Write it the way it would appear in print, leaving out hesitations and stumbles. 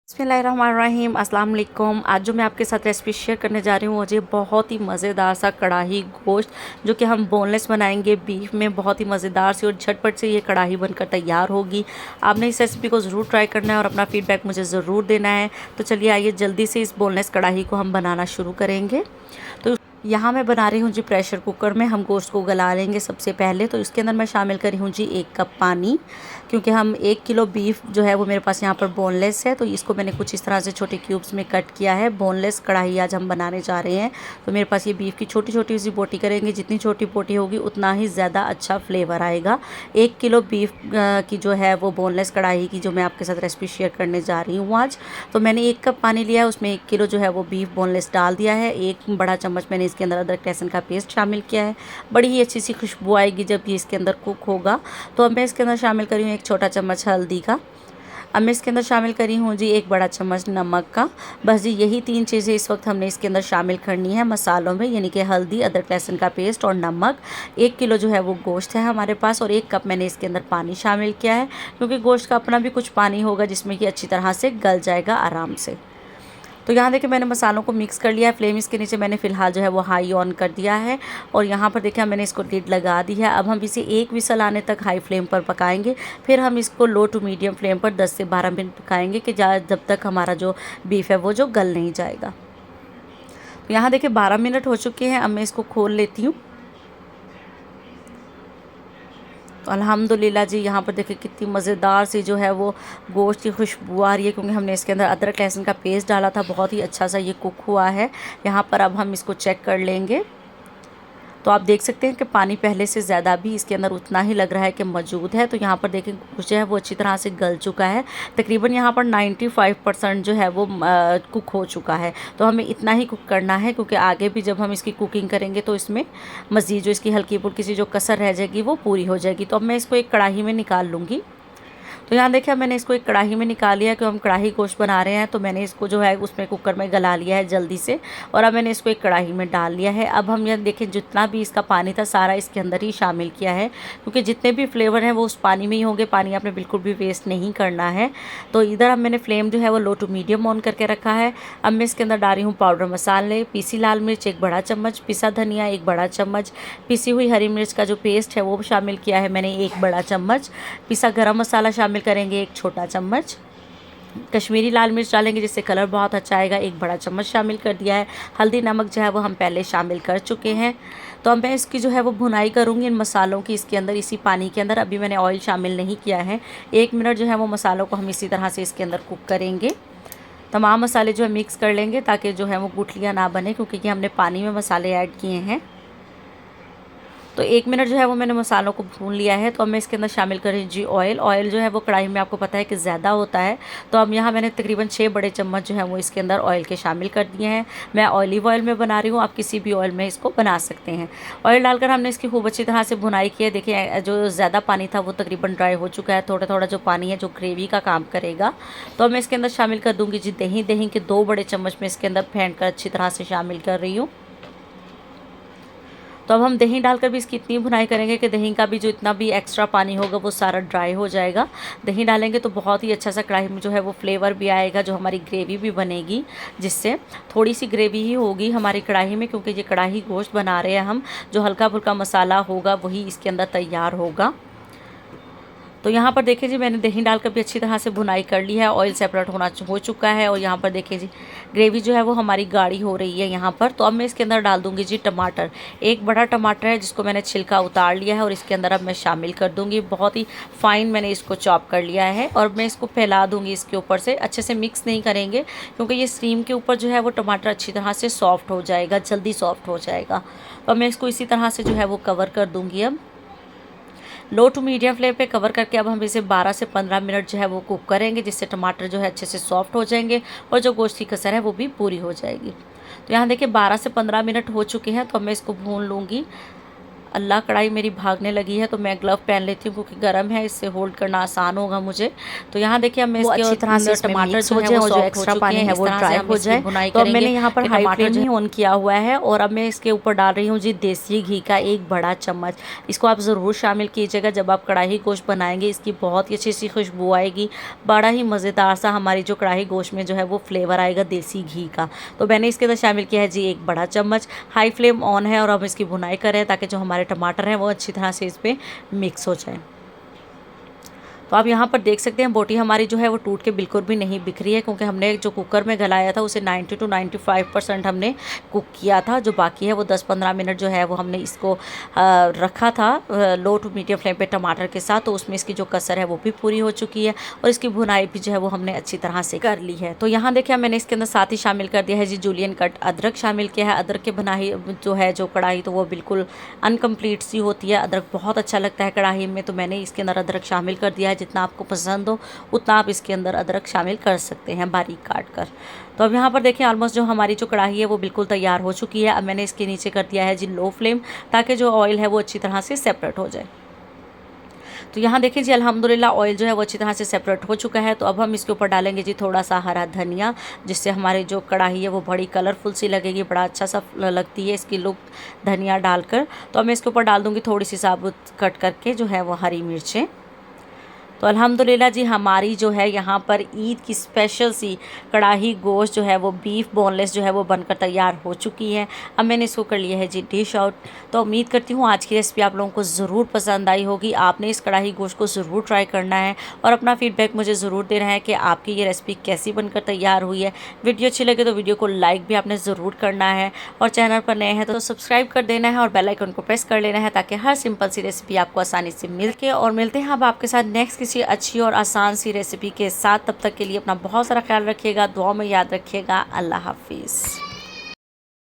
बिस्मिल्लाहिर्रहमानिर्रहीम अस्सलाम वालेकुम। आज जो मैं आपके साथ रेसिपी शेयर करने जा रही हूँ मुझे बहुत ही मज़ेदार सा कढ़ाई गोश्त जो कि हम बोनलेस बनाएंगे बीफ में, बहुत ही मज़ेदार सी और झटपट से ये कढ़ाई बनकर तैयार होगी। आपने इस रेसिपी को ज़रूर ट्राई करना है और अपना फीडबैक मुझे ज़रूर देना है। तो चलिए आइए जल्दी से इस बोनलेस कढ़ाई को हम बनाना शुरू करेंगे। तो यहाँ मैं बना रही हूँ जी प्रेशर कुकर में। हम गोश्त को गला लेंगे सबसे पहले। तो इसके अंदर मैं शामिल करी हूँ जी 1 कप पानी, क्योंकि हम 1 किलो बीफ जो है वो मेरे पास यहाँ पर बोनलेस है। तो इसको मैंने कुछ इस तरह से छोटे क्यूब्स में कट किया है। बोनलेस कढ़ाई आज हम बनाने जा रहे हैं। तो मेरे पास ये बीफ की छोटी छोटी सी बोटी करेंगे। जितनी छोटी बोटी होगी उतना ही ज़्यादा अच्छा फ्लेवर आएगा। 1 किलो बीफ की जो है वो बोनलेस कढ़ाई की जो मैं आपके साथ रेसिपी शेयर करने जा रही हूँ आज। तो मैंने 1 कप पानी लिया है, उसमें 1 किलो जो है वो बीफ बोनलेस डाल दिया है। 1 बड़ा चम्मच मैंने इसके अंदर अदरक लहसुन का पेस्ट शामिल किया है। बड़ी ही अच्छी सी खुशबू आएगी जब ये इसके अंदर कुक होगा। तो अब मैं इसके अंदर शामिल करी हूँ 1 छोटा चम्मच हल्दी का। अब मैं इसके अंदर शामिल करी हूँ जी 1 बड़ा चम्मच नमक का। बस जी यही 3 चीज़ें इस वक्त हमने इसके अंदर शामिल करनी है मसालों में, यानी कि हल्दी, अदरक लहसुन का पेस्ट और नमक। 1 किलो जो है वो गोश्त है हमारे पास और 1 कप मैंने इसके अंदर पानी शामिल किया है, क्योंकि गोश्त का अपना भी कुछ पानी होगा जिसमें कि अच्छी तरह से गल जाएगा आराम से। तो यहाँ देखिए मैंने मसालों को मिक्स कर लिया है। फ्लेम इसके नीचे मैंने फ़िलहाल जो है वो हाई ऑन कर दिया है और यहाँ पर देखिए मैंने इसको लिड लगा दी है। अब हम इसे 1 विसल आने तक हाई फ्लेम पर पकाएंगे, फिर हम इसको लो टू मीडियम फ्लेम पर 10 से 12 मिनट पकाएंगे कि जब तक हमारा जो बीफ है वो जो गल नहीं जाएगा। तो यहाँ देखिए 12 मिनट हो चुके हैं। अब मैं इसको खोल लेती हूँ। तो अल्हम्दुलिल्लाह जी यहाँ पर देखिए कितनी मज़ेदार सी जो है वो गोश्त की खुशबू आ रही है, क्योंकि हमने इसके अंदर अदरक लहसुन का पेस्ट डाला था। बहुत ही अच्छा सा ये कुक हुआ है। यहाँ पर अब हम इसको चेक कर लेंगे। तो आप देख सकते हैं कि पानी पहले से ज़्यादा भी इसके अंदर उतना ही लग रहा है कि मौजूद है। तो यहाँ पर देखें गोश्त जो है वो अच्छी तरह से गल चुका है। तकरीबन यहाँ पर 95% जो है वो कुक हो चुका है। तो हमें इतना ही कुक करना है, क्योंकि आगे भी जब हम इसकी कुकिंग करेंगे तो इसमें मज़ीद जो इसकी हल्की फुल्की सी जो कसर रह जाएगी वो पूरी हो जाएगी। तो अब मैं इसको एक कढ़ाई में निकाल लूँगी। तो यहाँ देखिए मैंने इसको एक कढ़ाई में निकाल लिया, क्योंकि हम कढ़ाई गोश्त बना रहे हैं। तो मैंने इसको जो है उसमें कुकर में गला लिया है जल्दी से, और अब मैंने इसको एक कढ़ाई में डाल लिया है। अब हम यहाँ देखें जितना भी इसका पानी था सारा इसके अंदर ही शामिल किया है, क्योंकि जितने भी फ्लेवर हैं वो उस पानी में ही होंगे। पानी आपने बिल्कुल भी वेस्ट नहीं करना है। तो इधर अब मैंने फ्लेम जो है वो लो टू मीडियम ऑन करके रखा है। अब मैं इसके अंदर डाल रही हूँ पाउडर मसाले, पीसी लाल मिर्च 1 बड़ा चम्मच, पिसा धनिया 1 बड़ा चम्मच, पिसी हुई हरी मिर्च का जो पेस्ट है वो शामिल किया है मैंने 1 बड़ा चम्मच, पिसा गरम मसाला शामिल करेंगे 1 छोटा चम्मच, कश्मीरी लाल मिर्च डालेंगे जिससे कलर बहुत अच्छा आएगा 1 बड़ा चम्मच शामिल कर दिया है। हल्दी नमक जो है वो हम पहले शामिल कर चुके हैं। तो अब मैं इसकी जो है वो भुनाई करूँगी इन मसालों की इसके अंदर, इसी पानी के अंदर। अभी मैंने ऑयल शामिल नहीं किया है। 1 मिनट जो है वो मसालों को हम इसी तरह से इसके अंदर कुक करेंगे। तमाम मसाले जो है मिक्स कर लेंगे ताकि जो है वो गुठलियाँ ना बने, क्योंकि हमने पानी में मसाले ऐड किए हैं। तो 1 मिनट जो है वो मैंने मसालों को भून लिया है। तो अब मैं इसके अंदर शामिल करी जी ऑयल। ऑयल जो है वो कढ़ाई में आपको पता है कि ज़्यादा होता है। तो अब यहाँ मैंने तकरीबन 6 बड़े चम्मच जो है वो इसके अंदर ऑयल के शामिल कर दिए हैं। मैं ऑलिव ऑयल में बना रही हूँ, आप किसी भी ऑयल में इसको बना सकते हैं। ऑयल डालकर हमने इसकी खूब अच्छी तरह से भुनाई की है। देखिए जो ज़्यादा पानी था वो तकरीबन ड्राई हो चुका है। थोड़ा थोड़ा जो पानी है जो ग्रेवी का काम करेगा। तो अब मैं इसके अंदर शामिल कर दूँगी जी दही। दही के 2 बड़े चम्मच में इसके अंदर फेंट कर अच्छी तरह से शामिल कर रही हूँ। तो अब हम दही डालकर भी इसकी इतनी भुनाई करेंगे कि दही का भी जो इतना भी एक्स्ट्रा पानी होगा वो सारा ड्राई हो जाएगा। दही डालेंगे तो बहुत ही अच्छा सा कढ़ाई में जो है वो फ्लेवर भी आएगा, जो हमारी ग्रेवी भी बनेगी, जिससे थोड़ी सी ग्रेवी ही होगी हमारी कढ़ाई में, क्योंकि ये कढ़ाई गोश्त बना रहे हैं हम। जो हल्का फुल्का मसाला होगा वही इसके अंदर तैयार होगा। तो यहाँ पर देखिए जी मैंने दही डालकर भी अच्छी तरह से भुनाई कर ली है। ऑयल सेपरेट होना हो चुका है और यहाँ पर देखिए जी ग्रेवी जो है वो हमारी गाढ़ी हो रही है यहाँ पर। तो अब मैं इसके अंदर डाल दूँगी जी टमाटर। 1 बड़ा टमाटर है जिसको मैंने छिलका उतार लिया है और इसके अंदर अब मैं शामिल कर दूँगी। बहुत ही फाइन मैंने इसको चॉप कर लिया है और मैं इसको फैला दूँगी इसके ऊपर से। अच्छे से मिक्स नहीं करेंगे, क्योंकि ये स्टीम के ऊपर जो है वो टमाटर अच्छी तरह से सॉफ्ट हो जाएगा, जल्दी सॉफ्ट हो जाएगा। तो मैं इसको इसी तरह से जो है वो कवर कर दूँगी। अब लो टू मीडियम फ्लेम पे कवर करके अब हम इसे 12 से 15 मिनट जो है वो कुक करेंगे, जिससे टमाटर जो है अच्छे से सॉफ्ट हो जाएंगे और जो गोश्त की कसर है वो भी पूरी हो जाएगी। तो यहाँ देखिए 12 से 15 मिनट हो चुके हैं। तो अब मैं इसको भून लूँगी। अल्लाह कढ़ाई मेरी भागने लगी है, तो मैं ग्लव पहन लेती हूँ क्योंकि गर्म है, इससे होल्ड करना आसान होगा मुझे। तो यहाँ देखिए अब मैं इसके अच्छी तरह से टमाटर जो है वो जो एक्स्ट्रा पानी है वो ड्राई हो जाए। तो अब मैंने यहाँ पर हाई फ्लेम ही ऑन किया हुआ है और अब मैं इसके ऊपर डाल रही हूँ जी देसी घी का 1 बड़ा चम्मच। इसको आप ज़रूर शामिल कीजिएगा जब आप कढ़ाई गोश्त बनाएंगे, इसकी बहुत ही अच्छी सी खुशबू आएगी। बड़ा ही मज़ेदार सा हमारी जो कढ़ाई गोश्त में जो है वो फ्लेवर आएगा देसी घी का। तो मैंने इसके अंदर शामिल किया है जी 1 बड़ा चम्मच। हाई फ्लेम ऑन है और अब इसकी भुनाई करें ताकि जो हमारे टमाटर हैं वो अच्छी तरह से इस पर मिक्स हो जाए। तो आप यहाँ पर देख सकते हैं बोटी हमारी जो है वो टूट के बिल्कुल भी नहीं बिखरी है, क्योंकि हमने जो कुकर में गलाया था उसे 90 to 95% हमने कुक किया था। जो बाकी है वो 10-15 मिनट जो है वो हमने इसको रखा था लो टू मीडियम फ्लेम पे टमाटर के साथ। तो उसमें इसकी जो कसर है वो भी पूरी हो चुकी है और इसकी भुनाई भी जो है वो हमने अच्छी तरह से कर ली है। तो यहाँ देखिए मैंने इसके अंदर साथ ही शामिल कर दिया है जी जूलियन कट अदरक शामिल किया है। अदरक के बनाई जो है जो कढ़ाई तो वो बिल्कुल अनकम्प्लीट सी होती है, अदरक बहुत अच्छा लगता है कढ़ाई में, तो मैंने इसके अंदर अदरक शामिल कर दिया है। जितना आपको पसंद हो उतना आप इसके अंदर अदरक शामिल कर सकते हैं बारीक काट कर। तो अब यहाँ पर देखें ऑलमोस्ट जो हमारी जो कढ़ाई है वो बिल्कुल तैयार हो चुकी है। अब मैंने इसके नीचे कर दिया है जी लो फ्लेम, ताकि जो ऑयल है वो अच्छी तरह से सेपरेट हो जाए। तो यहाँ देखिए जी अल्हम्दुलिल्लाह ऑयल जो है वो अच्छी तरह से सेपरेट हो चुका है। तो अब हम इसके ऊपर डालेंगे जी थोड़ा सा हरा धनिया, जिससे हमारी जो कढ़ाई है वो बड़ी कलरफुल सी लगेगी, बड़ा अच्छा सा लगती है इसकी लुक धनिया डालकर। तो अब मैं इसके ऊपर डाल दूँगी थोड़ी सी साबुत कट करके जो है वो हरी मिर्चें। तो अल्हम्दुलिल्लाह जी हमारी जो है यहाँ पर ईद की स्पेशल सी कढ़ाई गोश्त जो है वो बीफ बोनलेस जो है वो बनकर तैयार हो चुकी है। अब मैंने इसको कर लिया है जी डिश आउट। तो उम्मीद करती हूँ आज की रेसिपी आप लोगों को ज़रूर पसंद आई होगी। आपने इस कढ़ाई गोश्त को ज़रूर ट्राई करना है और अपना फीडबैक मुझे ज़रूर देना है कि आपकी ये रेसिपी कैसी बनकर तैयार हुई है। वीडियो अच्छी लगे तो वीडियो को लाइक भी आपने ज़रूर करना है और चैनल पर नए हैं तो सब्सक्राइब कर देना है और बेल आइकन को प्रेस कर लेना है, ताकि हर सिंपल सी रेसिपी आपको आसानी से मिल के। और मिलते हैं अब आपके साथ नेक्स्ट किसी अच्छी और आसान सी रेसिपी के साथ। तब तक के लिए अपना बहुत सारा ख्याल रखिएगा, दुआ में याद रखिएगा। अल्लाह हाफिज़।